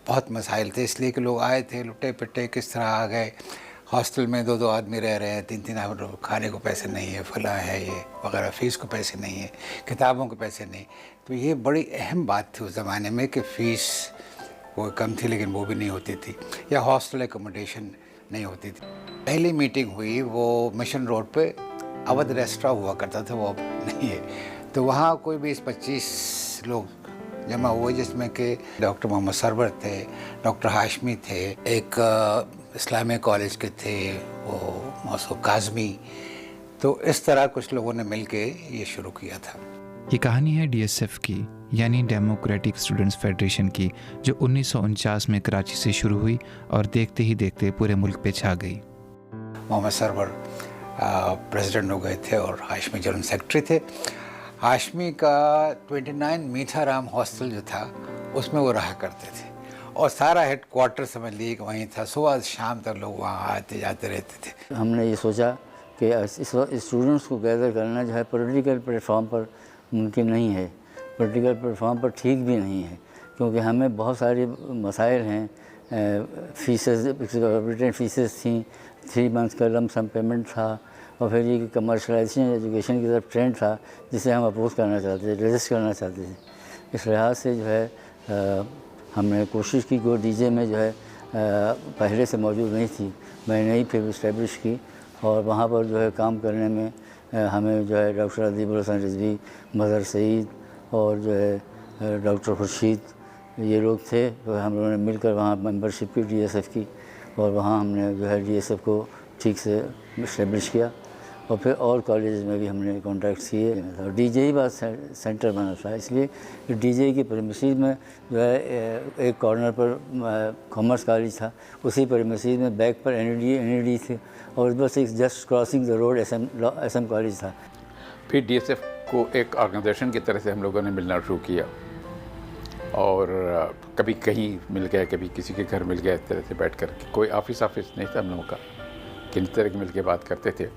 बहुत मसाइल थे, इसलिए कि लोग आए थे लुटे पिटे, किस तरह आ गए। हॉस्टल में 2-2 आदमी रह रहे हैं, 3-3 आदमी, खाने को पैसे नहीं है, फला है ये वगैरह, फ़ीस को पैसे नहीं है, किताबों के पैसे नहीं। तो ये बड़ी अहम बात थी उस ज़माने में कि फ़ीस वो कम थी लेकिन वो भी नहीं होती थी, या हॉस्टल एकोमोडेशन नहीं होती थी। पहली मीटिंग हुई वो मिशन रोड पे अवध रेस्टोरेंट हुआ करता था, वो अब नहीं है। तो वहाँ कोई 20-25 लोग जमा हुए, जिसमें कि डॉक्टर मोहम्मद सरवर थे, डॉक्टर हाशमी थे, एक इस्लामिया कॉलेज के थे वो मौसूफ काज़मी। तो इस तरह कुछ लोगों ने मिल के ये शुरू किया था। ये कहानी है DSF की, यानी डेमोक्रेटिक स्टूडेंट्स फेडरेशन की, जो 1949 में कराची से शुरू हुई और देखते ही देखते पूरे मुल्क पे छा गई। मोहम्मद सरवर प्रेसिडेंट हो गए थे और हाशमी जनरल सेक्रेटरी थे। हाशमी का 29 मीठाराम हॉस्टल जो था उसमें वो रहा करते थे, और सारा हेड क्वार्टर समझ लीजिए कि वहीं था। सुबह शाम तक लोग वहाँ आते जाते रहते थे। हमने ये सोचा कि इस वक्त स्टूडेंट्स को गैदर करना जो है पॉलिटिकल प्लेटफॉर्म पर मुमकिन नहीं है, पॉलिटिकल प्लेटफॉर्म पर ठीक भी नहीं है, क्योंकि हमें बहुत सारे मसाइल हैं। फीसेस, एक्सॉर्बिटेंट फीसेस थी, 3 मंथ्स का लम सम पेमेंट था, और फिर ये कमर्शलाइजेशन एजुकेशन की तरफ ट्रेंड था, जिसे हम अपोज करना चाहते थे, रेजिस्ट करना चाहते थे। इस लिहाज से जो है हमने कोशिश की कि डीजे में जो है पहले से मौजूद नहीं थी, मैंने ही फिर इस्टेब्लिश की, और वहाँ पर जो है काम करने में हमें जो है डॉक्टर अदीबुल हसन रिजवी, मज़हर सईद और जो है डॉक्टर खुर्शीद, ये लोग थे। तो हम लोगों ने मिलकर वहाँ मेंबरशिप की DSF की, और वहाँ हमने जो है DSF को ठीक से इस्टेब्लिश किया, और फिर और कॉलेज में भी हमने कॉन्ट्रैक्ट किए। और DJ ही बात सेंटर बना था, इसलिए DJ की प्रीमिसेस में जो है एक कॉर्नर पर कॉमर्स कॉलेज था, उसी प्रीमिसेस में बैक पर NED थे, और बस एक just crossing the road SM college था। फिर DSF को एक ऑर्गेनाइजेशन की तरह से हम लोगों ने मिलना शुरू किया, और कभी कहीं मिल गए, कभी किसी के घर मिल गए, इस तरह से बैठ कर। कोई ऑफिस नहीं था हम लोगों का, किन तरह के मिल के बात करते थे।